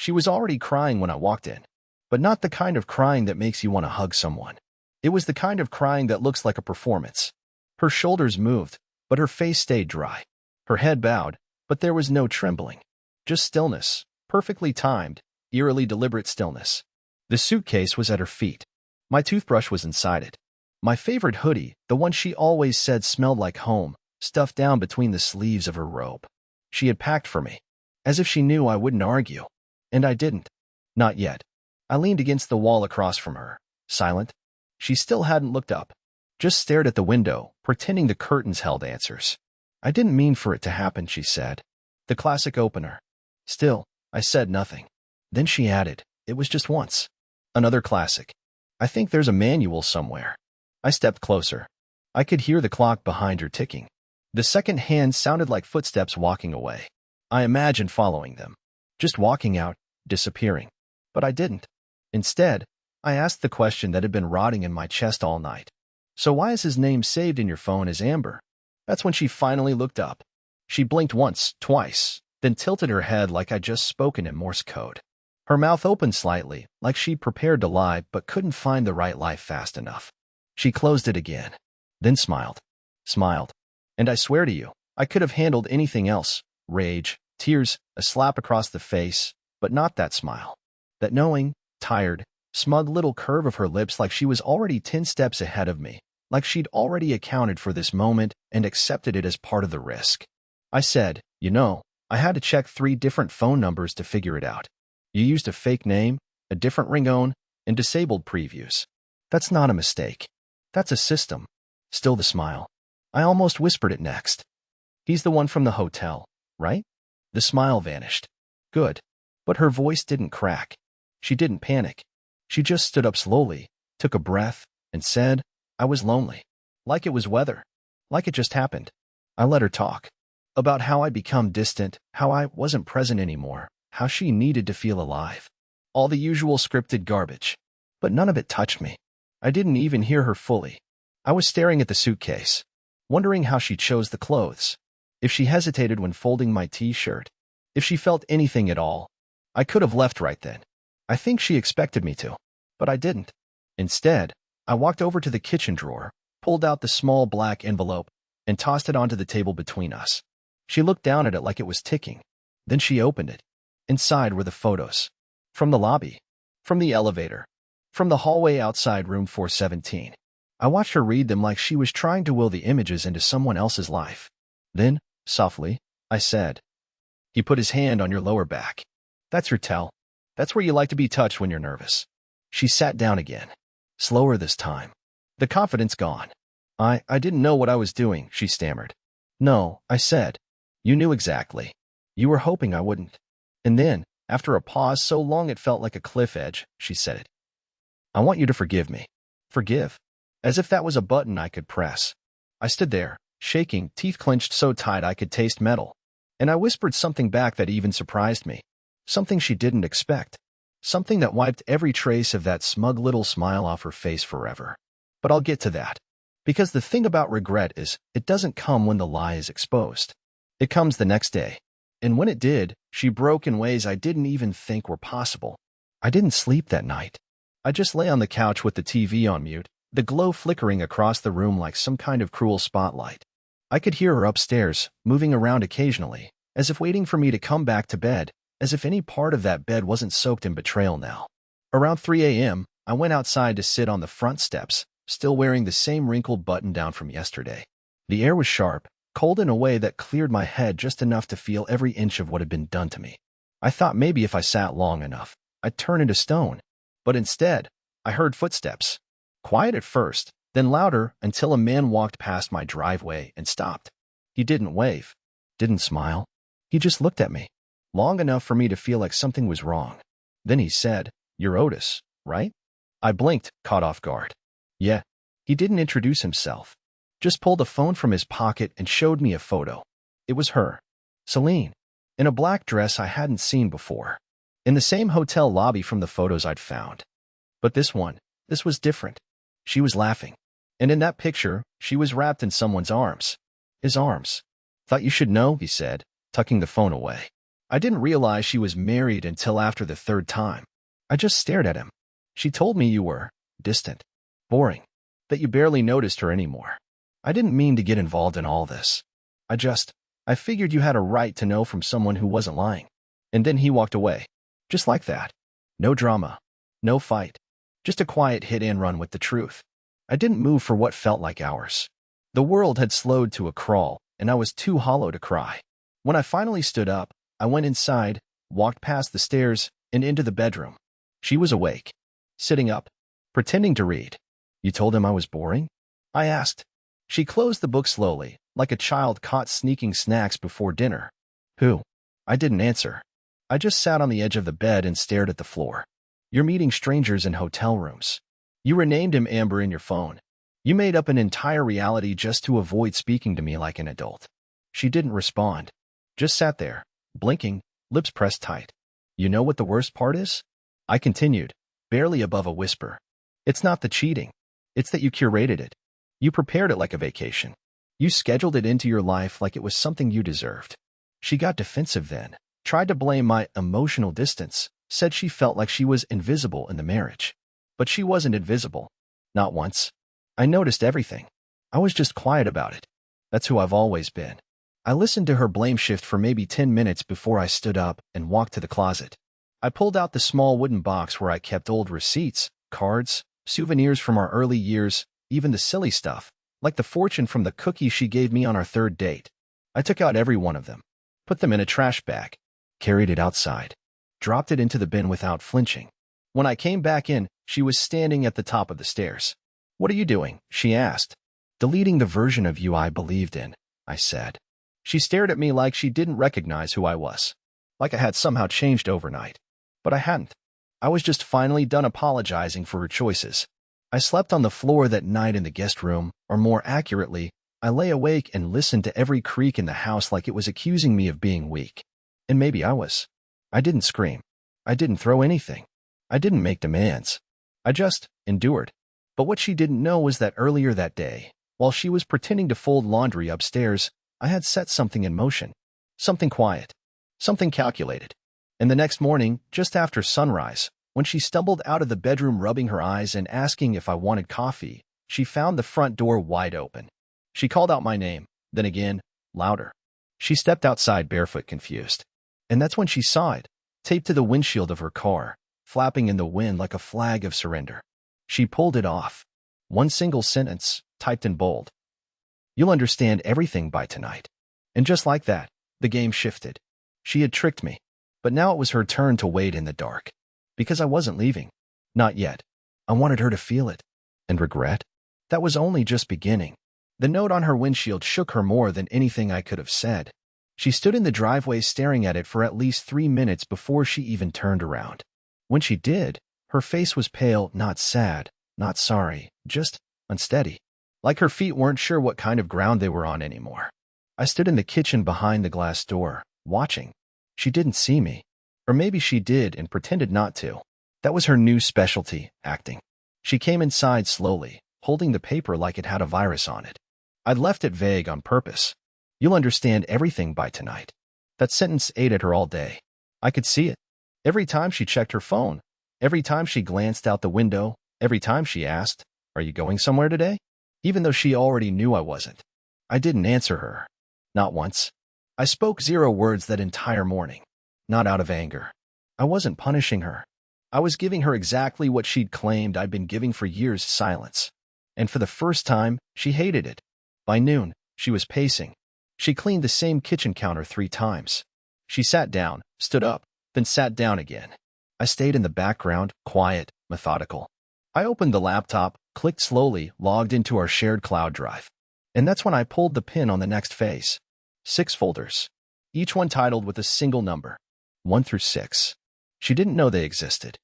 She was already crying when I walked in, but not the kind of crying that makes you want to hug someone. It was the kind of crying that looks like a performance. Her shoulders moved, but her face stayed dry. Her head bowed, but there was no trembling. Just stillness, perfectly timed, eerily deliberate stillness. The suitcase was at her feet. My toothbrush was inside it. My favorite hoodie, the one she always said smelled like home, stuffed down between the sleeves of her robe. She had packed for me, as if she knew I wouldn't argue. And I didn't. Not yet. I leaned against the wall across from her, silent. She still hadn't looked up, just stared at the window, pretending the curtains held answers. I didn't mean for it to happen, she said. The classic opener. Still, I said nothing. Then she added, it was just once. Another classic. I think there's a manual somewhere. I stepped closer. I could hear the clock behind her ticking. The second hand sounded like footsteps walking away. I imagined following them, just walking out, disappearing. But I didn't. Instead, I asked the question that had been rotting in my chest all night. So why is his name saved in your phone as Amber? That's when she finally looked up. She blinked once, twice, then tilted her head like I'd just spoken in Morse code. Her mouth opened slightly, like she'd prepared to lie but couldn't find the right lie fast enough. She closed it again, then smiled. Smiled. And I swear to you, I could have handled anything else. Rage, tears, a slap across the face, but not that smile. That knowing, tired, smug little curve of her lips like she was already 10 steps ahead of me, like she'd already accounted for this moment and accepted it as part of the risk. I said, you know, I had to check 3 different phone numbers to figure it out. You used a fake name, a different ringtone, and disabled previews. That's not a mistake. That's a system. Still the smile. I almost whispered it next. He's the one from the hotel, right? The smile vanished. Good. But her voice didn't crack. She didn't panic. She just stood up slowly, took a breath, and said, I was lonely. Like it was weather. Like it just happened. I let her talk. About how I'd become distant, how I wasn't present anymore, how she needed to feel alive. All the usual scripted garbage. But none of it touched me. I didn't even hear her fully. I was staring at the suitcase, wondering how she chose the clothes. If she hesitated when folding my t-shirt. If she felt anything at all. I could have left right then. I think she expected me to. But I didn't. Instead, I walked over to the kitchen drawer, pulled out the small black envelope, and tossed it onto the table between us. She looked down at it like it was ticking. Then she opened it. Inside were the photos. From the lobby. From the elevator. From the hallway outside room 417. I watched her read them like she was trying to will the images into someone else's life. Then, softly, I said, he put his hand on your lower back. That's your tell. That's where you like to be touched when you're nervous. She sat down again. Slower this time. The confidence gone. I didn't know what I was doing, she stammered. No, I said. You knew exactly. You were hoping I wouldn't. And then, after a pause so long it felt like a cliff edge, she said it. I want you to forgive me. Forgive. As if that was a button I could press. I stood there, shaking, teeth clenched so tight I could taste metal. And I whispered something back that even surprised me. Something she didn't expect. Something that wiped every trace of that smug little smile off her face forever. But I'll get to that. Because the thing about regret is, it doesn't come when the lie is exposed. It comes the next day. And when it did, she broke in ways I didn't even think were possible. I didn't sleep that night. I just lay on the couch with the TV on mute, the glow flickering across the room like some kind of cruel spotlight. I could hear her upstairs, moving around occasionally, as if waiting for me to come back to bed, as if any part of that bed wasn't soaked in betrayal now. Around 3 a.m., I went outside to sit on the front steps, still wearing the same wrinkled button-down from yesterday. The air was sharp, cold in a way that cleared my head just enough to feel every inch of what had been done to me. I thought maybe if I sat long enough, I'd turn into stone. But instead, I heard footsteps. Quiet at first, then louder until a man walked past my driveway and stopped. He didn't wave, didn't smile. He just looked at me, long enough for me to feel like something was wrong. Then he said, "You're Otis, right?" I blinked, caught off guard. Yeah. He didn't introduce himself. Just pulled a phone from his pocket and showed me a photo. It was her, Celine, in a black dress I hadn't seen before, in the same hotel lobby from the photos I'd found. But this was different. She was laughing. And in that picture, she was wrapped in someone's arms. His arms. Thought you should know, he said, tucking the phone away. I didn't realize she was married until after the third time. I just stared at him. She told me you were distant, boring, that you barely noticed her anymore. I didn't mean to get involved in all this. I figured you had a right to know from someone who wasn't lying. And then he walked away. Just like that. No drama. No fight. Just a quiet hit and run with the truth. I didn't move for what felt like hours. The world had slowed to a crawl, and I was too hollow to cry. When I finally stood up, I went inside, walked past the stairs, and into the bedroom. She was awake, sitting up, pretending to read. You told him I was boring? I asked. She closed the book slowly, like a child caught sneaking snacks before dinner. Who? I didn't answer. I just sat on the edge of the bed and stared at the floor. You're meeting strangers in hotel rooms. You renamed him Amber in your phone. You made up an entire reality just to avoid speaking to me like an adult. She didn't respond. Just sat there, blinking, lips pressed tight. You know what the worst part is? I continued, barely above a whisper. It's not the cheating. It's that you curated it. You prepared it like a vacation. You scheduled it into your life like it was something you deserved. She got defensive then, tried to blame my emotional distance, said she felt like she was invisible in the marriage. But she wasn't invisible. Not once. I noticed everything. I was just quiet about it. That's who I've always been. I listened to her blame shift for maybe 10 minutes before I stood up and walked to the closet. I pulled out the small wooden box where I kept old receipts, cards, souvenirs from our early years, even the silly stuff, like the fortune from the cookies she gave me on our third date. I took out every one of them, put them in a trash bag, carried it outside, dropped it into the bin without flinching. When I came back in, she was standing at the top of the stairs. What are you doing? She asked. Deleting the version of you I believed in, I said. She stared at me like she didn't recognize who I was, like I had somehow changed overnight. But I hadn't. I was just finally done apologizing for her choices. I slept on the floor that night in the guest room, or more accurately, I lay awake and listened to every creak in the house like it was accusing me of being weak. And maybe I was. I didn't scream. I didn't throw anything. I didn't make demands. I just endured. But what she didn't know was that earlier that day, while she was pretending to fold laundry upstairs, I had set something in motion. Something quiet. Something calculated. And the next morning, just after sunrise, when she stumbled out of the bedroom rubbing her eyes and asking if I wanted coffee, she found the front door wide open. She called out my name, then again, louder. She stepped outside barefoot, confused. And that's when she saw it, taped to the windshield of her car, flapping in the wind like a flag of surrender. She pulled it off. One single sentence, typed in bold. You'll understand everything by tonight. And just like that, the game shifted. She had tricked me. But now it was her turn to wait in the dark. Because I wasn't leaving. Not yet. I wanted her to feel it. And regret? That was only just beginning. The note on her windshield shook her more than anything I could have said. She stood in the driveway staring at it for at least 3 minutes before she even turned around. When she did, her face was pale, not sad, not sorry, just unsteady. Like her feet weren't sure what kind of ground they were on anymore. I stood in the kitchen behind the glass door, watching. She didn't see me. Or maybe she did and pretended not to. That was her new specialty, acting. She came inside slowly, holding the paper like it had a virus on it. I'd left it vague on purpose. You'll understand everything by tonight. That sentence ate at her all day. I could see it. Every time she checked her phone, every time she glanced out the window, every time she asked, "Are you going somewhere today?" Even though she already knew I wasn't. I didn't answer her. Not once. I spoke 0 words that entire morning. Not out of anger. I wasn't punishing her. I was giving her exactly what she'd claimed I'd been giving for years: silence. And for the first time, she hated it. By noon, she was pacing. She cleaned the same kitchen counter 3 times. She sat down, stood up, then sat down again. I stayed in the background, quiet, methodical. I opened the laptop, clicked slowly, logged into our shared cloud drive. And that's when I pulled the pin on the next phase. 6 folders. Each one titled with a single number. 1 through 6. She didn't know they existed.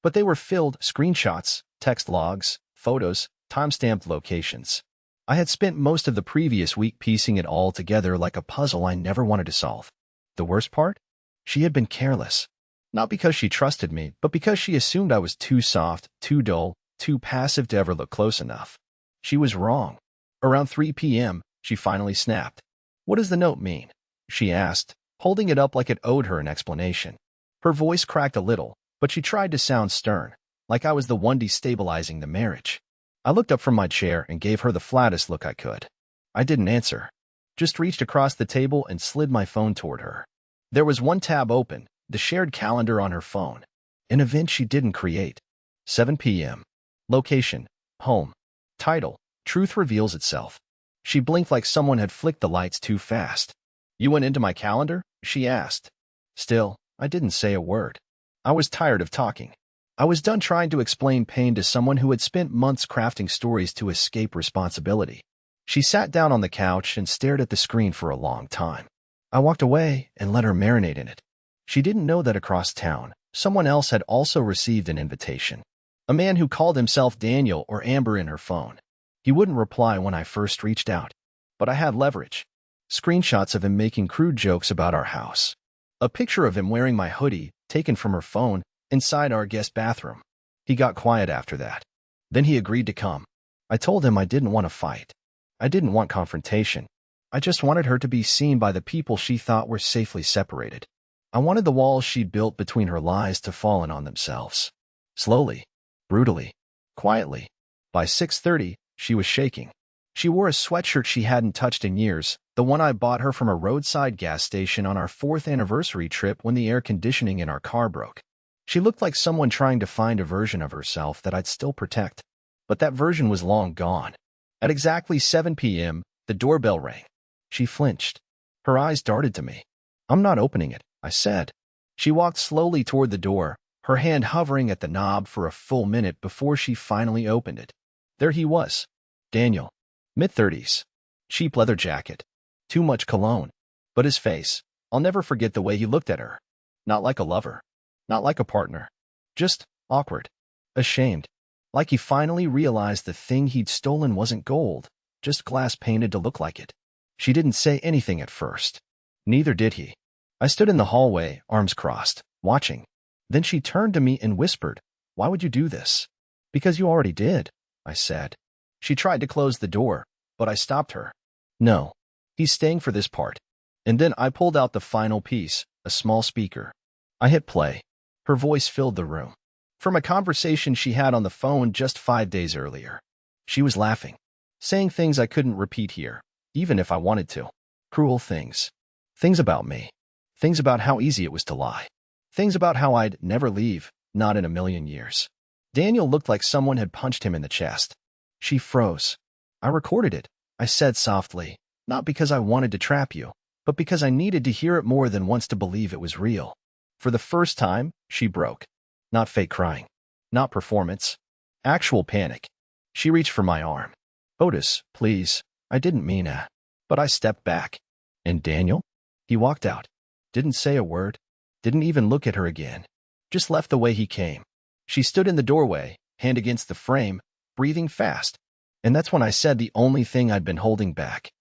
But they were filled: screenshots, text logs, photos, timestamped locations. I had spent most of the previous week piecing it all together like a puzzle I never wanted to solve. The worst part? She had been careless. Not because she trusted me, but because she assumed I was too soft, too dull, too passive to ever look close enough. She was wrong. Around 3 p.m., she finally snapped. "What does the note mean?" she asked, holding it up like it owed her an explanation. Her voice cracked a little, but she tried to sound stern, like I was the one destabilizing the marriage. I looked up from my chair and gave her the flattest look I could. I didn't answer, just reached across the table and slid my phone toward her. There was one tab open, the shared calendar on her phone. An event she didn't create. 7 p.m. Location, home. Title, truth reveals itself. She blinked like someone had flicked the lights too fast. You went into my calendar? She asked. Still, I didn't say a word. I was tired of talking. I was done trying to explain pain to someone who had spent months crafting stories to escape responsibility. She sat down on the couch and stared at the screen for a long time. I walked away and let her marinate in it. She didn't know that across town, someone else had also received an invitation. A man who called himself Daniel or Amber in her phone. He wouldn't reply when I first reached out. But I had leverage. Screenshots of him making crude jokes about our house. A picture of him wearing my hoodie, taken from her phone, inside our guest bathroom. He got quiet after that. Then he agreed to come. I told him I didn't want to fight. I didn't want confrontation. I just wanted her to be seen by the people she thought were safely separated. I wanted the walls she'd built between her lies to fall in on themselves. Slowly, brutally, quietly. By 6:30, she was shaking. She wore a sweatshirt she hadn't touched in years, the one I bought her from a roadside gas station on our 4th anniversary trip when the air conditioning in our car broke. She looked like someone trying to find a version of herself that I'd still protect. But that version was long gone. At exactly 7 p.m., the doorbell rang. She flinched. Her eyes darted to me. I'm not opening it, I said. She walked slowly toward the door, her hand hovering at the knob for a full minute before she finally opened it. There he was. Daniel. Mid-30s. Cheap leather jacket. Too much cologne. But his face, I'll never forget the way he looked at her. Not like a lover. Not like a partner. Just awkward. Ashamed. Like he finally realized the thing he'd stolen wasn't gold, just glass painted to look like it. She didn't say anything at first. Neither did he. I stood in the hallway, arms crossed, watching. Then she turned to me and whispered, "Why would you do this?" "Because you already did," I said. She tried to close the door, but I stopped her. "No. He's staying for this part." And then I pulled out the final piece, a small speaker. I hit play. Her voice filled the room. From a conversation she had on the phone just 5 days earlier. She was laughing, saying things I couldn't repeat here, even if I wanted to. Cruel things. Things about me. Things about how easy it was to lie. Things about how I'd never leave, not in a million years. Daniel looked like someone had punched him in the chest. She froze. "I recorded it," I said softly, "not because I wanted to trap you, but because I needed to hear it more than once to believe it was real." For the first time, she broke. Not fake crying. Not performance. Actual panic. She reached for my arm. "Otis, please. I didn't mean a..." But I stepped back. "And Daniel?" He walked out. Didn't say a word. Didn't even look at her again. Just left the way he came. She stood in the doorway, hand against the frame, breathing fast. And that's when I said the only thing I'd been holding back.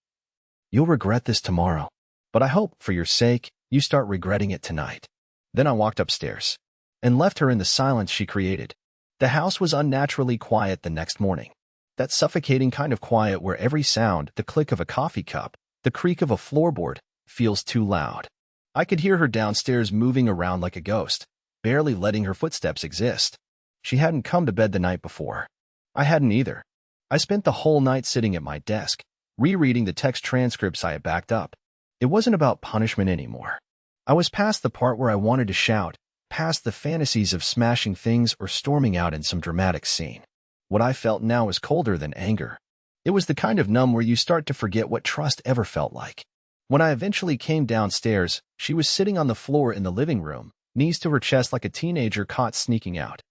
"You'll regret this tomorrow. But I hope, for your sake, you start regretting it tonight." Then I walked upstairs and left her in the silence she created. The house was unnaturally quiet the next morning. That suffocating kind of quiet where every sound, the click of a coffee cup, the creak of a floorboard, feels too loud. I could hear her downstairs moving around like a ghost, barely letting her footsteps exist. She hadn't come to bed the night before. I hadn't either. I spent the whole night sitting at my desk, rereading the text transcripts I had backed up. It wasn't about punishment anymore. I was past the part where I wanted to shout, past the fantasies of smashing things or storming out in some dramatic scene. What I felt now was colder than anger. It was the kind of numb where you start to forget what trust ever felt like. When I eventually came downstairs, she was sitting on the floor in the living room, knees to her chest like a teenager caught sneaking out.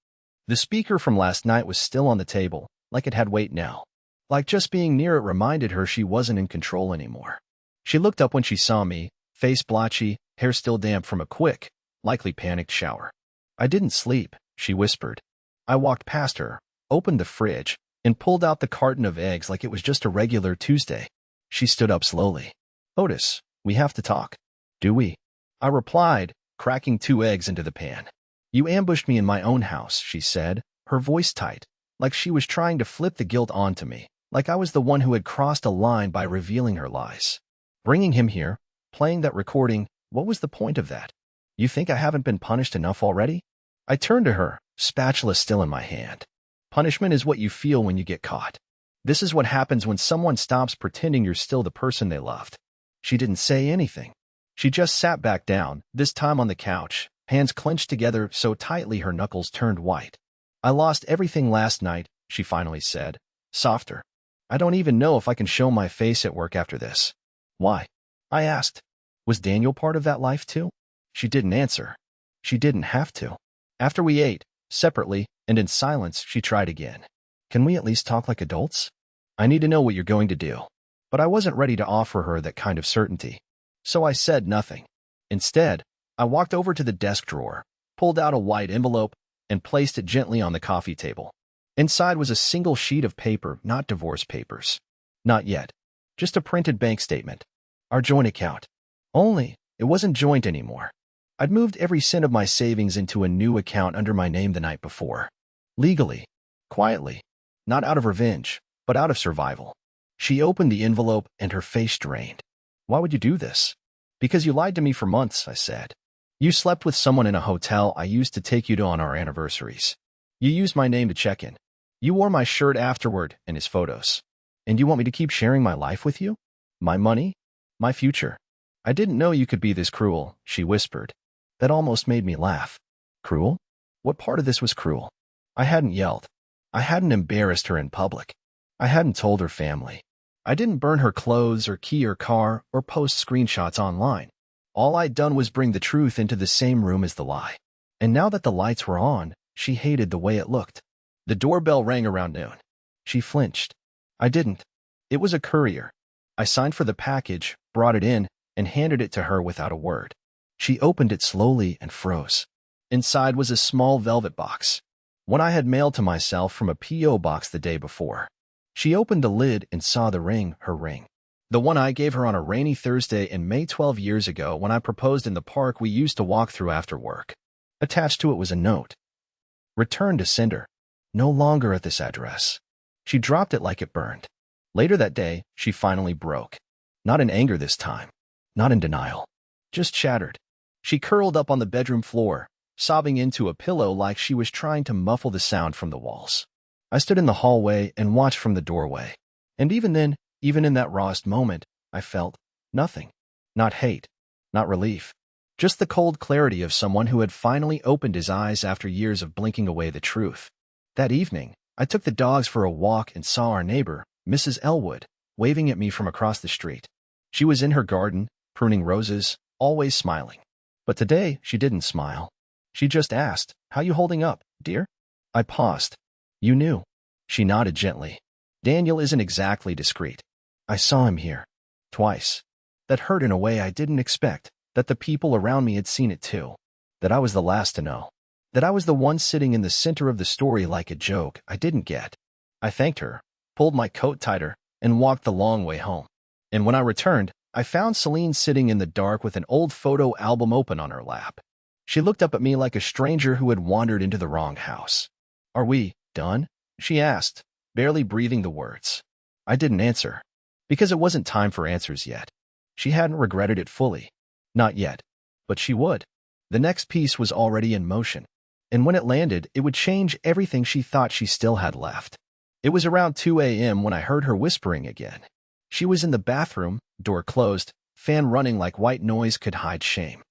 The speaker from last night was still on the table, like it had weight now. Like just being near it reminded her she wasn't in control anymore. She looked up when she saw me, face blotchy, hair still damp from a quick, likely panicked shower. "I didn't sleep," she whispered. I walked past her, opened the fridge, and pulled out the carton of eggs like it was just a regular Tuesday. She stood up slowly. "Otis, we have to talk." "Do we?" I replied, cracking 2 eggs into the pan. "You ambushed me in my own house," she said, her voice tight, like she was trying to flip the guilt onto me, like I was the one who had crossed a line by revealing her lies. Bringing him here, playing that recording, What was the point of that? You think I haven't been punished enough already? I turned to her, spatula still in my hand. Punishment is what you feel when you get caught. This is what happens when someone stops pretending you're still the person they loved. She didn't say anything. She just sat back down, this time on the couch, hands clenched together so tightly her knuckles turned white. I lost everything last night, she finally said, softer. I don't even know if I can show my face at work after this. Why? I asked. Was Daniel part of that life too? She didn't answer. She didn't have to. After we ate, separately, and in silence, she tried again. Can we at least talk like adults? I need to know what you're going to do. But I wasn't ready to offer her that kind of certainty. So I said nothing. Instead, I walked over to the desk drawer, pulled out a white envelope, and placed it gently on the coffee table. Inside was a single sheet of paper, not divorce papers. Not yet. Just a printed bank statement. Our joint account. Only, it wasn't joint anymore. I'd moved every cent of my savings into a new account under my name the night before. Legally. Quietly. Not out of revenge, but out of survival. She opened the envelope and her face drained. Why would you do this? Because you lied to me for months, I said. You slept with someone in a hotel I used to take you to on our anniversaries. You used my name to check in. You wore my shirt afterward and his photos. And you want me to keep sharing my life with you? My money? My future? I didn't know you could be this cruel, she whispered. That almost made me laugh. Cruel? What part of this was cruel? I hadn't yelled. I hadn't embarrassed her in public. I hadn't told her family. I didn't burn her clothes or key her car or post screenshots online. All I'd done was bring the truth into the same room as the lie. And now that the lights were on, she hated the way it looked. The doorbell rang around noon. She flinched. I didn't. It was a courier. I signed for the package, brought it in, and handed it to her without a word. She opened it slowly and froze. Inside was a small velvet box, one I had mailed to myself from a P.O. box the day before. She opened the lid and saw the ring, her ring. The one I gave her on a rainy Thursday in May 12 years ago when I proposed in the park we used to walk through after work. Attached to it was a note. Return to sender. No longer at this address. She dropped it like it burned. Later that day, she finally broke. Not in anger this time. Not in denial. Just shattered. She curled up on the bedroom floor, sobbing into a pillow like she was trying to muffle the sound from the walls. I stood in the hallway and watched from the doorway. And even then, even in that rawest moment, I felt nothing. Not hate. Not relief. Just the cold clarity of someone who had finally opened his eyes after years of blinking away the truth. That evening, I took the dogs for a walk and saw our neighbor, Mrs. Elwood, waving at me from across the street. She was in her garden, pruning roses, always smiling. But today, she didn't smile. She just asked, "How you holding up, dear?" I paused. "You knew." She nodded gently. "Daniel isn't exactly discreet. I saw him here. Twice. That hurt in a way I didn't expect, that the people around me had seen it too. That I was the last to know. That I was the one sitting in the center of the story like a joke I didn't get." I thanked her, pulled my coat tighter, and walked the long way home. And when I returned, I found Celine sitting in the dark with an old photo album open on her lap. She looked up at me like a stranger who had wandered into the wrong house. "Are we done?" she asked, barely breathing the words. I didn't answer, because it wasn't time for answers yet. She hadn't regretted it fully. Not yet. But she would. The next piece was already in motion. And when it landed, it would change everything she thought she still had left. It was around 2 a.m. when I heard her whispering again. She was in the bathroom, door closed, fan running like white noise could hide shame.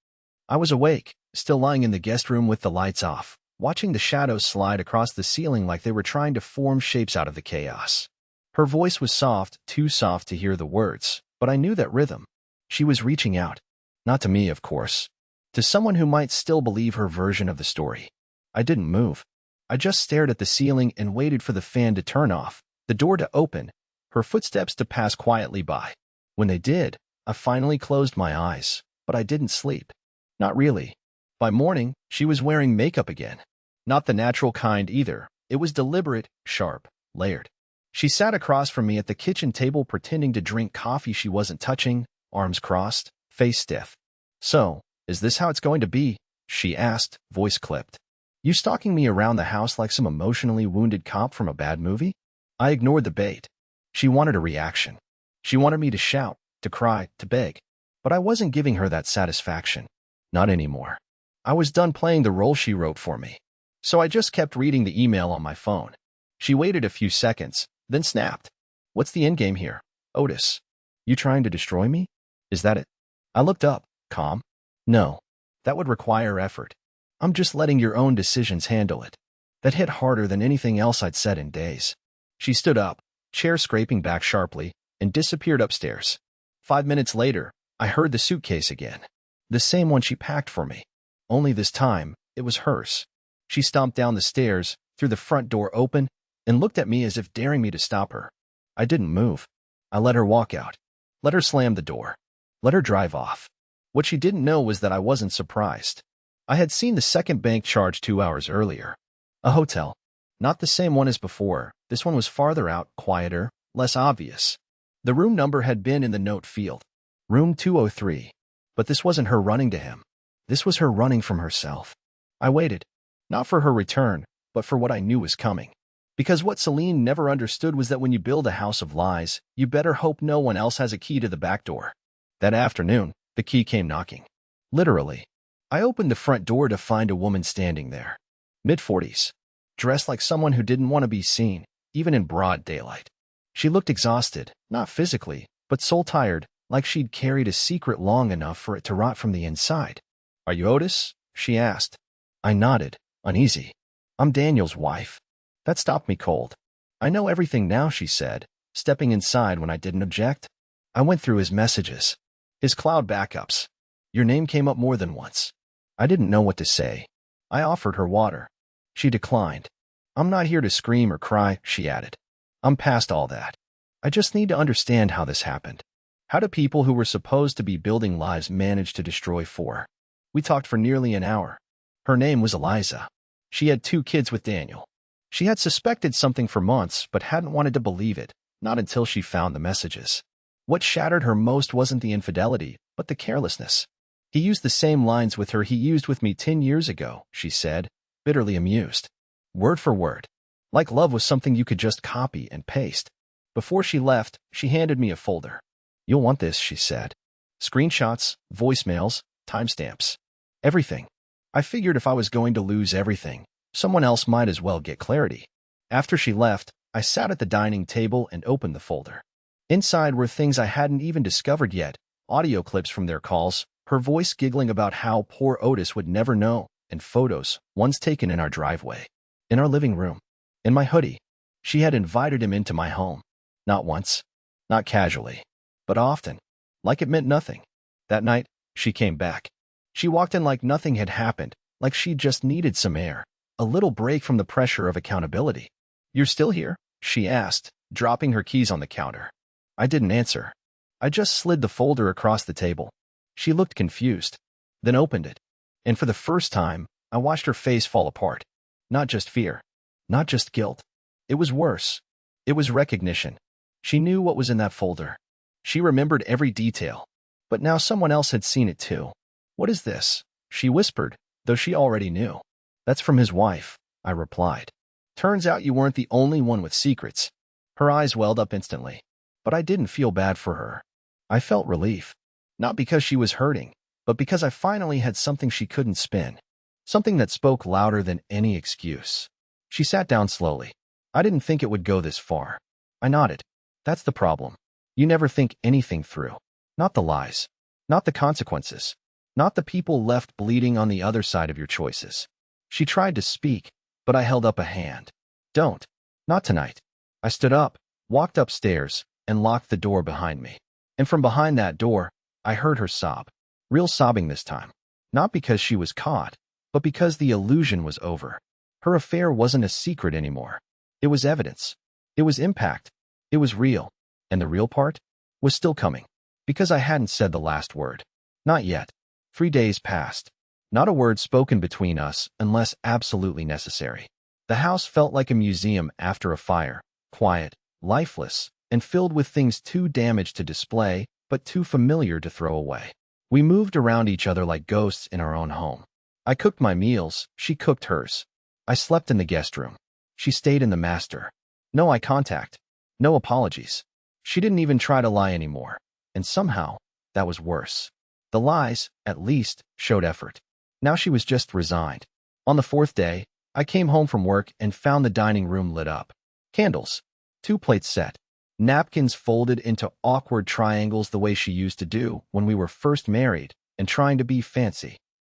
I was awake, still lying in the guest room with the lights off, watching the shadows slide across the ceiling like they were trying to form shapes out of the chaos. Her voice was soft, too soft to hear the words, but I knew that rhythm. She was reaching out. Not to me, of course. To someone who might still believe her version of the story. I didn't move. I just stared at the ceiling and waited for the fan to turn off, the door to open, her footsteps to pass quietly by. When they did, I finally closed my eyes, but I didn't sleep. Not really. By morning, she was wearing makeup again. Not the natural kind either. It was deliberate, sharp, layered. She sat across from me at the kitchen table pretending to drink coffee she wasn't touching, arms crossed, face stiff. "So, is this how it's going to be?" she asked, voice clipped. "You stalking me around the house like some emotionally wounded cop from a bad movie?" I ignored the bait. She wanted a reaction. She wanted me to shout, to cry, to beg. But I wasn't giving her that satisfaction. Not anymore. I was done playing the role she wrote for me. So I just kept reading the email on my phone. She waited a few seconds, then snapped. What's the endgame here, Otis? You trying to destroy me? Is that it? I looked up, calm. No. That would require effort. I'm just letting your own decisions handle it. That hit harder than anything else I'd said in days. She stood up, chair scraping back sharply, and disappeared upstairs. 5 minutes later, I heard the suitcase again. The same one she packed for me. Only this time, it was hers. She stomped down the stairs, threw the front door open, and looked at me as if daring me to stop her. I didn't move. I let her walk out. Let her slam the door. Let her drive off. What she didn't know was that I wasn't surprised. I had seen the second bank charge 2 hours earlier. A hotel. Not the same one as before. This one was farther out, quieter, less obvious. The room number had been in the note field. Room 203. But this wasn't her running to him. This was her running from herself. I waited. Not for her return, but for what I knew was coming. Because what Celine never understood was that when you build a house of lies, you better hope no one else has a key to the back door. That afternoon, the key came knocking. Literally. I opened the front door to find a woman standing there. Mid-40s. Dressed like someone who didn't want to be seen, even in broad daylight. She looked exhausted, not physically, but soul-tired, like she'd carried a secret long enough for it to rot from the inside. Are you Otis? She asked. I nodded, uneasy. I'm Daniel's wife. That stopped me cold. I know everything now, she said, stepping inside when I didn't object. I went through his messages. His cloud backups. Your name came up more than once. I didn't know what to say. I offered her water. She declined. I'm not here to scream or cry, she added. I'm past all that. I just need to understand how this happened. How do people who were supposed to be building lives manage to destroy 4? We talked for nearly an hour. Her name was Eliza. She had 2 kids with Daniel. She had suspected something for months, but hadn't wanted to believe it, not until she found the messages. What shattered her most wasn't the infidelity, but the carelessness. He used the same lines with her he used with me 10 years ago, she said, bitterly amused. Word for word. Like love was something you could just copy and paste. Before she left, she handed me a folder. You'll want this, she said. Screenshots, voicemails, timestamps. Everything. I figured if I was going to lose everything, someone else might as well get clarity. After she left, I sat at the dining table and opened the folder. Inside were things I hadn't even discovered yet, audio clips from their calls, her voice giggling about how poor Otis would never know, and photos, ones taken in our driveway, in our living room, in my hoodie. She had invited him into my home. Not once, not casually, but often, like it meant nothing. That night, she came back. She walked in like nothing had happened, like she just needed some air, a little break from the pressure of accountability. You're still here? She asked, dropping her keys on the counter. I didn't answer. I just slid the folder across the table. She looked confused, then opened it. And for the first time, I watched her face fall apart. Not just fear. Not just guilt. It was worse. It was recognition. She knew what was in that folder. She remembered every detail. But now someone else had seen it too. What is this? She whispered, though she already knew. That's from his wife, I replied. Turns out you weren't the only one with secrets. Her eyes welled up instantly. But I didn't feel bad for her. I felt relief. Not because she was hurting, but because I finally had something she couldn't spin. Something that spoke louder than any excuse. She sat down slowly. I didn't think it would go this far. I nodded. That's the problem. You never think anything through. Not the lies. Not the consequences. Not the people left bleeding on the other side of your choices. She tried to speak, but I held up a hand. Don't. Not tonight. I stood up, walked upstairs, and locked the door behind me. And from behind that door, I heard her sob. Real sobbing this time. Not because she was caught, but because the illusion was over. Her affair wasn't a secret anymore. It was evidence. It was impact. It was real. And the real part was still coming. Because I hadn't said the last word. Not yet. 3 days passed. Not a word spoken between us unless absolutely necessary. The house felt like a museum after a fire, quiet, lifeless, and filled with things too damaged to display, but too familiar to throw away. We moved around each other like ghosts in our own home. I cooked my meals, she cooked hers. I slept in the guest room. She stayed in the master. No eye contact. No apologies. She didn't even try to lie anymore. And somehow, that was worse. The lies, at least, showed effort. Now she was just resigned. On the fourth day, I came home from work and found the dining room lit up. Candles. 2 plates set. Napkins folded into awkward triangles the way she used to do when we were first married and trying to be fancy.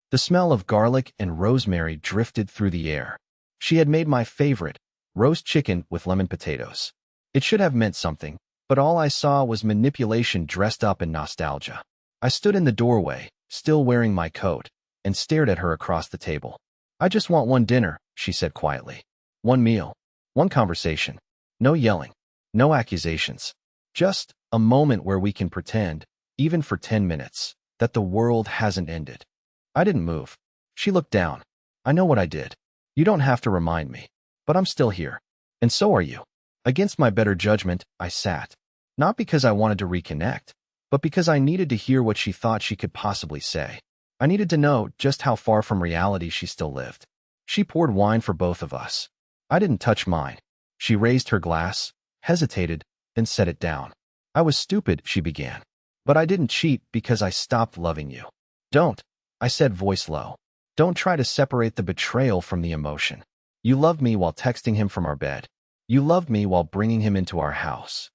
The smell of garlic and rosemary drifted through the air. She had made my favorite, roast chicken with lemon potatoes. It should have meant something, but all I saw was manipulation dressed up in nostalgia. I stood in the doorway, still wearing my coat, and stared at her across the table. "I just want one dinner," she said quietly. "One meal. One conversation. No yelling. No accusations. Just a moment where we can pretend, even for 10 minutes, that the world hasn't ended." I didn't move. She looked down. "I know what I did. You don't have to remind me. But I'm still here. And so are you." Against my better judgment, I sat. Not because I wanted to reconnect, but because I needed to hear what she thought she could possibly say. I needed to know just how far from reality she still lived. She poured wine for both of us. I didn't touch mine. She raised her glass, hesitated, then set it down. "I was stupid," she began. "But I didn't cheat because I stopped loving you." "Don't," I said, voice low. "Don't try to separate the betrayal from the emotion. You loved me while texting him from our bed. You loved me while bringing him into our house."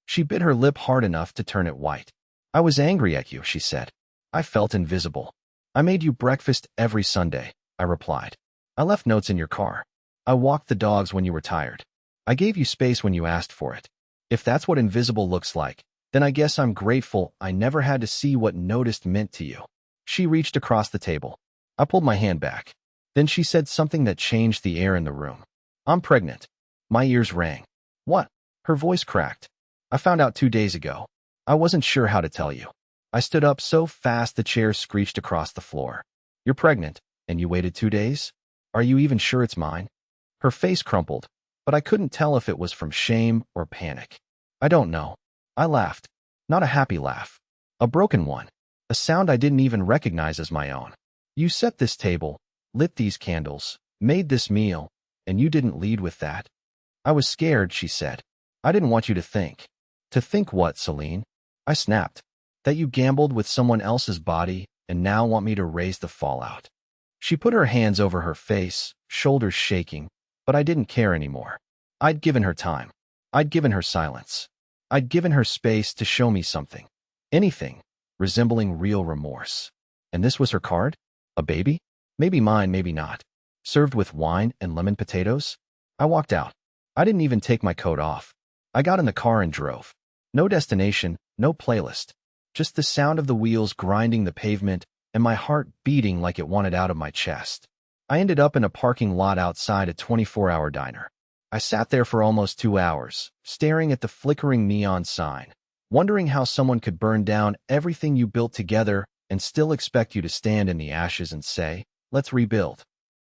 She bit her lip hard enough to turn it white. "I was angry at you," she said. "I felt invisible. I made you breakfast every Sunday," I replied. "I left notes in your car. I walked the dogs when you were tired. I gave you space when you asked for it. If that's what invisible looks like, then I guess I'm grateful I never had to see what noticed meant to you." She reached across the table. I pulled my hand back. Then she said something that changed the air in the room. "I'm pregnant." My ears rang. "What?" Her voice cracked. "I found out 2 days ago. I wasn't sure how to tell you." I stood up so fast the chair screeched across the floor. "You're pregnant, and you waited 2 days? Are you even sure it's mine?" Her face crumpled, but I couldn't tell if it was from shame or panic. "I don't know." I laughed. Not a happy laugh. A broken one. A sound I didn't even recognize as my own. "You set this table, lit these candles, made this meal, and you didn't lead with that." "I was scared," she said. "I didn't want you to think." "To think what, Celine?" I snapped. "That you gambled with someone else's body and now want me to raise the fallout." She put her hands over her face, shoulders shaking, but I didn't care anymore. I'd given her time. I'd given her silence. I'd given her space to show me something. Anything resembling real remorse. And this was her card? A baby? Maybe mine, maybe not. Served with wine and lemon potatoes? I walked out. I didn't even take my coat off. I got in the car and drove. No destination, no playlist. Just the sound of the wheels grinding the pavement and my heart beating like it wanted out of my chest. I ended up in a parking lot outside a 24-hour diner. I sat there for almost 2 hours, staring at the flickering neon sign, wondering how someone could burn down everything you built together and still expect you to stand in the ashes and say, "Let's rebuild."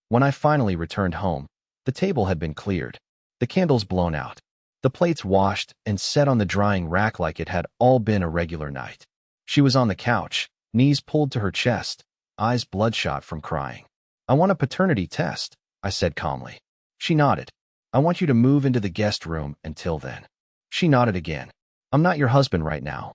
When I finally returned home, the table had been cleared, the candles blown out, the plates washed and set on the drying rack like it had all been a regular night. She was on the couch, knees pulled to her chest, eyes bloodshot from crying. "I want a paternity test," I said calmly. She nodded. "I want you to move into the guest room until then." She nodded again. "I'm not your husband right now.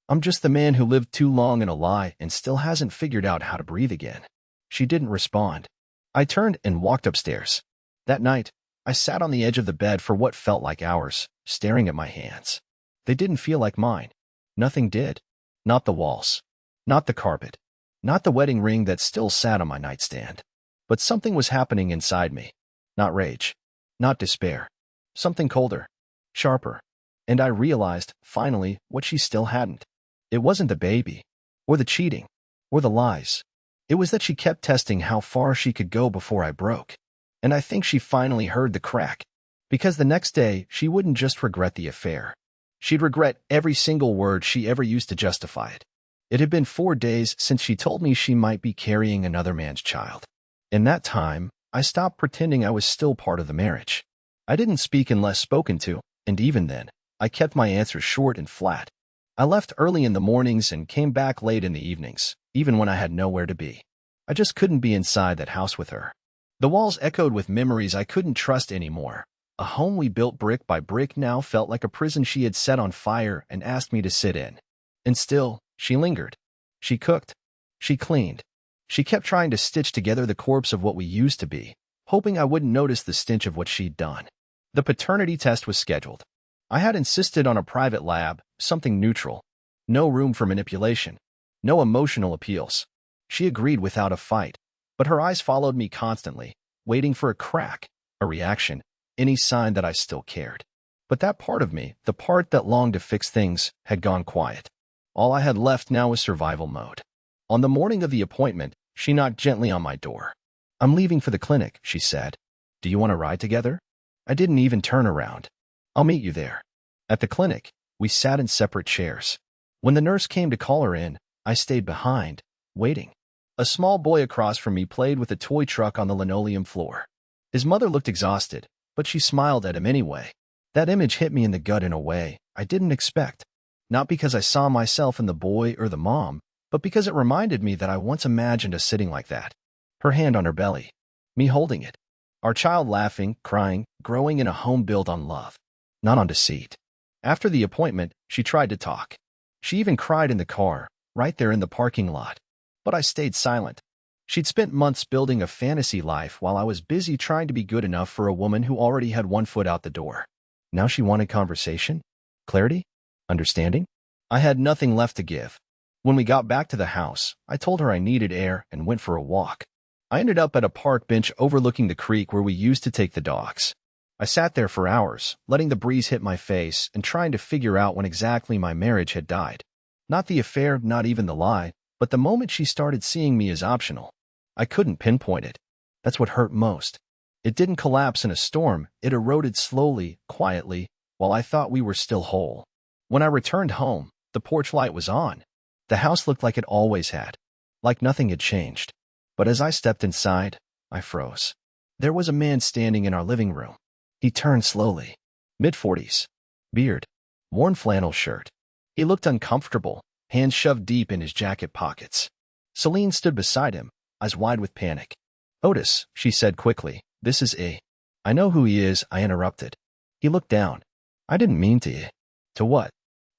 I'm just the man who lived too long in a lie and still hasn't figured out how to breathe again." She didn't respond. I turned and walked upstairs. That night, I sat on the edge of the bed for what felt like hours, staring at my hands. They didn't feel like mine. Nothing did. Not the walls. Not the carpet. Not the wedding ring that still sat on my nightstand. But something was happening inside me. Not rage. Not despair. Something colder. Sharper. And I realized, finally, what she still hadn't. It wasn't the baby. Or the cheating. Or the lies. It was that she kept testing how far she could go before I broke. And I think she finally heard the crack. Because the next day, she wouldn't just regret the affair. She'd regret every single word she ever used to justify it. It had been 4 days since she told me she might be carrying another man's child. In that time, I stopped pretending I was still part of the marriage. I didn't speak unless spoken to, and even then, I kept my answers short and flat. I left early in the mornings and came back late in the evenings, even when I had nowhere to be. I just couldn't be inside that house with her. The walls echoed with memories I couldn't trust anymore. A home we built brick by brick now felt like a prison she had set on fire and asked me to sit in. And still, she lingered. She cooked. She cleaned. She kept trying to stitch together the corpse of what we used to be, hoping I wouldn't notice the stench of what she'd done. The paternity test was scheduled. I had insisted on a private lab, something neutral. No room for manipulation. No emotional appeals. She agreed without a fight, but her eyes followed me constantly, waiting for a crack, a reaction, any sign that I still cared. But that part of me, the part that longed to fix things, had gone quiet. All I had left now was survival mode. On the morning of the appointment, she knocked gently on my door. "I'm leaving for the clinic," she said. "Do you want to ride together?" I didn't even turn around. "I'll meet you there." At the clinic, we sat in separate chairs. When the nurse came to call her in, I stayed behind, waiting. A small boy across from me played with a toy truck on the linoleum floor. His mother looked exhausted, but she smiled at him anyway. That image hit me in the gut in a way I didn't expect. Not because I saw myself in the boy or the mom, but because it reminded me that I once imagined us sitting like that. Her hand on her belly. Me holding it. Our child laughing, crying, growing in a home built on love, not on deceit. After the appointment, she tried to talk. She even cried in the car, right there in the parking lot. But I stayed silent. She'd spent months building a fantasy life while I was busy trying to be good enough for a woman who already had one foot out the door. Now she wanted conversation? Clarity? Understanding? I had nothing left to give. When we got back to the house, I told her I needed air and went for a walk. I ended up at a park bench overlooking the creek where we used to take the dogs. I sat there for hours, letting the breeze hit my face and trying to figure out when exactly my marriage had died. Not the affair, not even the lie, but the moment she started seeing me as optional. I couldn't pinpoint it. That's what hurt most. It didn't collapse in a storm, it eroded slowly, quietly, while I thought we were still whole. When I returned home, the porch light was on. The house looked like it always had, like nothing had changed. But as I stepped inside, I froze. There was a man standing in our living room. He turned slowly. Mid-40s. Beard. Worn flannel shirt. He looked uncomfortable, hands shoved deep in his jacket pockets. Celine stood beside him, eyes wide with panic. "Otis," she said quickly, "this is A." "I know who he is," I interrupted. He looked down. "I didn't mean to." "To what?"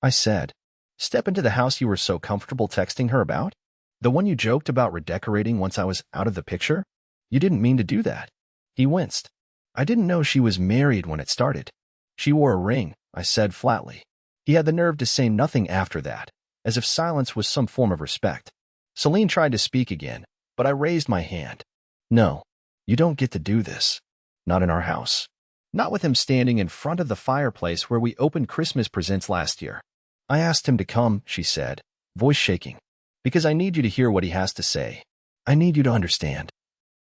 I said. "Step into the house you were so comfortable texting her about? The one you joked about redecorating once I was out of the picture? You didn't mean to do that." He winced. "I didn't know she was married when it started." "She wore a ring," I said flatly. He had the nerve to say nothing after that, as if silence was some form of respect. Celine tried to speak again, but I raised my hand. "No, you don't get to do this. Not in our house. Not with him standing in front of the fireplace where we opened Christmas presents last year." "I asked him to come," she said, voice shaking, "because I need you to hear what he has to say. I need you to understand."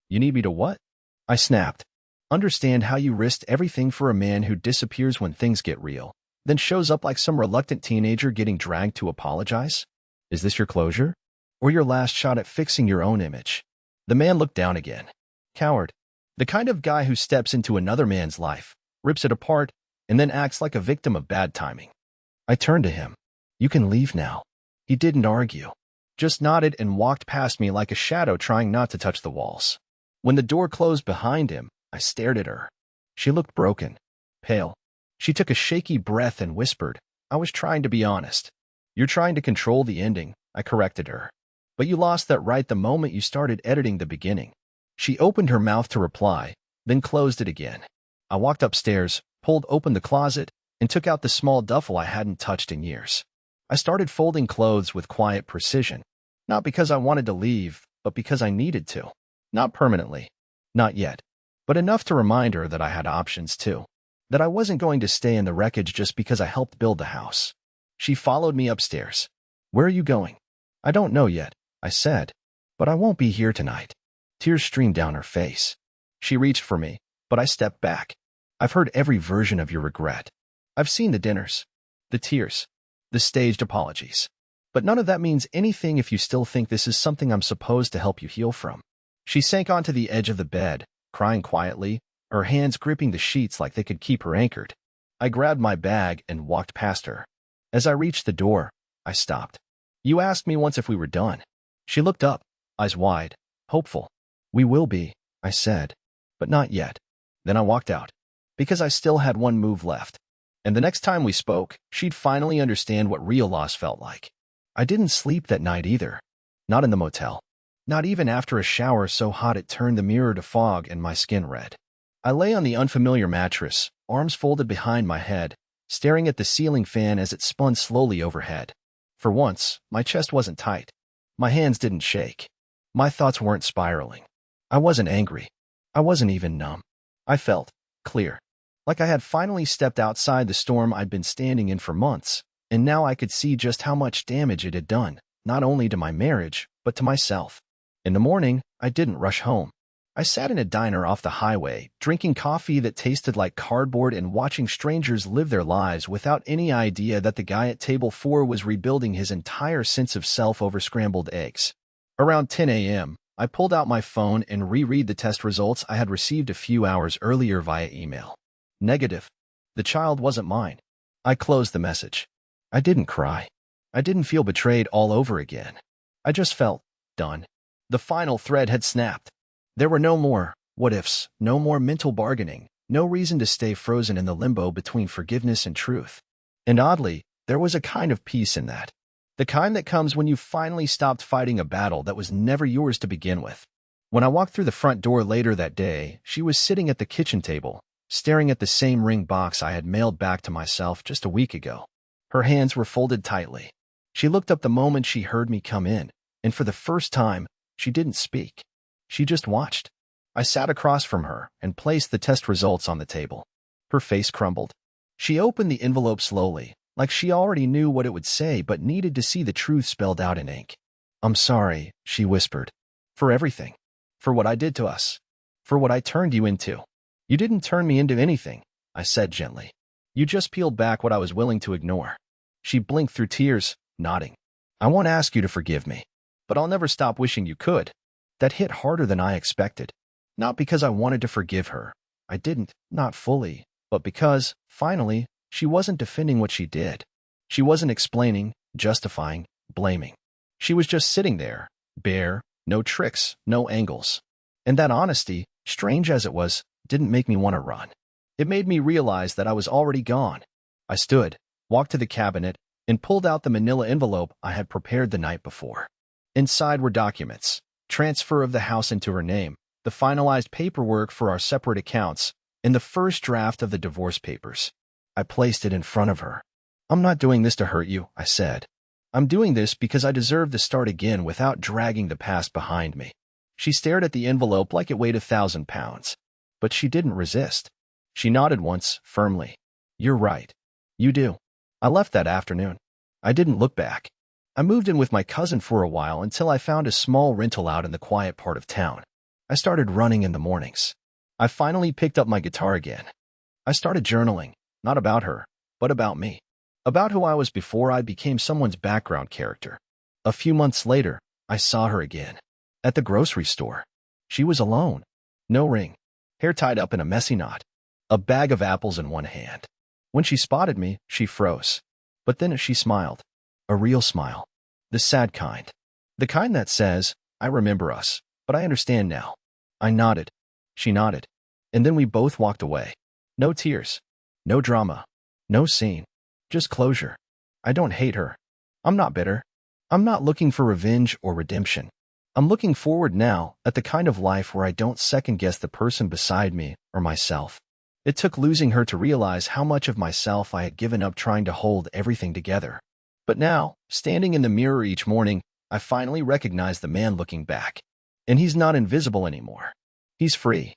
"You need me to what?" I snapped. "Understand how you risked everything for a man who disappears when things get real, then shows up like some reluctant teenager getting dragged to apologize? Is this your closure? Or your last shot at fixing your own image?" The man looked down again. Coward. The kind of guy who steps into another man's life, rips it apart, and then acts like a victim of bad timing. I turned to him. "You can leave now." He didn't argue. Just nodded and walked past me like a shadow trying not to touch the walls. When the door closed behind him, I stared at her. She looked broken, pale. She took a shaky breath and whispered, "I was trying to be honest." "You're trying to control the ending," I corrected her. "But you lost that right the moment you started editing the beginning." She opened her mouth to reply, then closed it again. I walked upstairs, pulled open the closet, and took out the small duffel I hadn't touched in years. I started folding clothes with quiet precision, not because I wanted to leave, but because I needed to. Not permanently. Not yet. But enough to remind her that I had options too. That I wasn't going to stay in the wreckage just because I helped build the house. She followed me upstairs. "Where are you going?" "I don't know yet," I said. "But I won't be here tonight." Tears streamed down her face. She reached for me, but I stepped back. "I've heard every version of your regret. I've seen the dinners, the tears, the staged apologies. But none of that means anything if you still think this is something I'm supposed to help you heal from." She sank onto the edge of the bed, crying quietly, her hands gripping the sheets like they could keep her anchored. I grabbed my bag and walked past her. As I reached the door, I stopped. "You asked me once if we were done." She looked up, eyes wide, hopeful. "We will be," I said, "but not yet." Then I walked out, because I still had one move left. And the next time we spoke, she'd finally understand what real loss felt like. I didn't sleep that night either. Not in the motel. Not even after a shower so hot it turned the mirror to fog and my skin red. I lay on the unfamiliar mattress, arms folded behind my head, staring at the ceiling fan as it spun slowly overhead. For once, my chest wasn't tight. My hands didn't shake. My thoughts weren't spiraling. I wasn't angry. I wasn't even numb. I felt clear. Like I had finally stepped outside the storm I'd been standing in for months, and now I could see just how much damage it had done, not only to my marriage, but to myself. In the morning, I didn't rush home. I sat in a diner off the highway, drinking coffee that tasted like cardboard and watching strangers live their lives without any idea that the guy at table 4 was rebuilding his entire sense of self over scrambled eggs. Around 10 a.m., I pulled out my phone and reread the test results I had received a few hours earlier via email. Negative. The child wasn't mine. I closed the message. I didn't cry. I didn't feel betrayed all over again. I just felt done. The final thread had snapped. There were no more what-ifs, no more mental bargaining, no reason to stay frozen in the limbo between forgiveness and truth. And oddly, there was a kind of peace in that. The kind that comes when you finally stopped fighting a battle that was never yours to begin with. When I walked through the front door later that day, she was sitting at the kitchen table, staring at the same ring box I had mailed back to myself just a week ago. Her hands were folded tightly. She looked up the moment she heard me come in, and for the first time, she didn't speak. She just watched. I sat across from her and placed the test results on the table. Her face crumbled. She opened the envelope slowly, like she already knew what it would say but needed to see the truth spelled out in ink. "I'm sorry," she whispered. "For everything. For what I did to us. For what I turned you into." "You didn't turn me into anything," I said gently. "You just peeled back what I was willing to ignore." She blinked through tears, nodding. "I won't ask you to forgive me, but I'll never stop wishing you could." That hit harder than I expected. Not because I wanted to forgive her. I didn't, not fully, but because, finally, she wasn't defending what she did. She wasn't explaining, justifying, blaming. She was just sitting there, bare, no tricks, no angles. And that honesty, strange as it was, didn't make me want to run. It made me realize that I was already gone. I stood, walked to the cabinet, and pulled out the manila envelope I had prepared the night before. Inside were documents. Transfer of the house into her name, the finalized paperwork for our separate accounts, and the first draft of the divorce papers. I placed it in front of her. "I'm not doing this to hurt you," I said. "I'm doing this because I deserve to start again without dragging the past behind me." She stared at the envelope like it weighed 1,000 pounds. But she didn't resist. She nodded once, firmly. "You're right. You do." I left that afternoon. I didn't look back. I moved in with my cousin for a while until I found a small rental out in the quiet part of town. I started running in the mornings. I finally picked up my guitar again. I started journaling, not about her, but about me. About who I was before I became someone's background character. A few months later, I saw her again. At the grocery store. She was alone. No ring. Hair tied up in a messy knot. A bag of apples in one hand. When she spotted me, she froze. But then she smiled. A real smile. The sad kind. The kind that says, "I remember us, but I understand now." I nodded. She nodded. And then we both walked away. No tears. No drama. No scene. Just closure. I don't hate her. I'm not bitter. I'm not looking for revenge or redemption. I'm looking forward now at the kind of life where I don't second-guess the person beside me or myself. It took losing her to realize how much of myself I had given up trying to hold everything together. But now, standing in the mirror each morning, I finally recognize the man looking back. And he's not invisible anymore. He's free.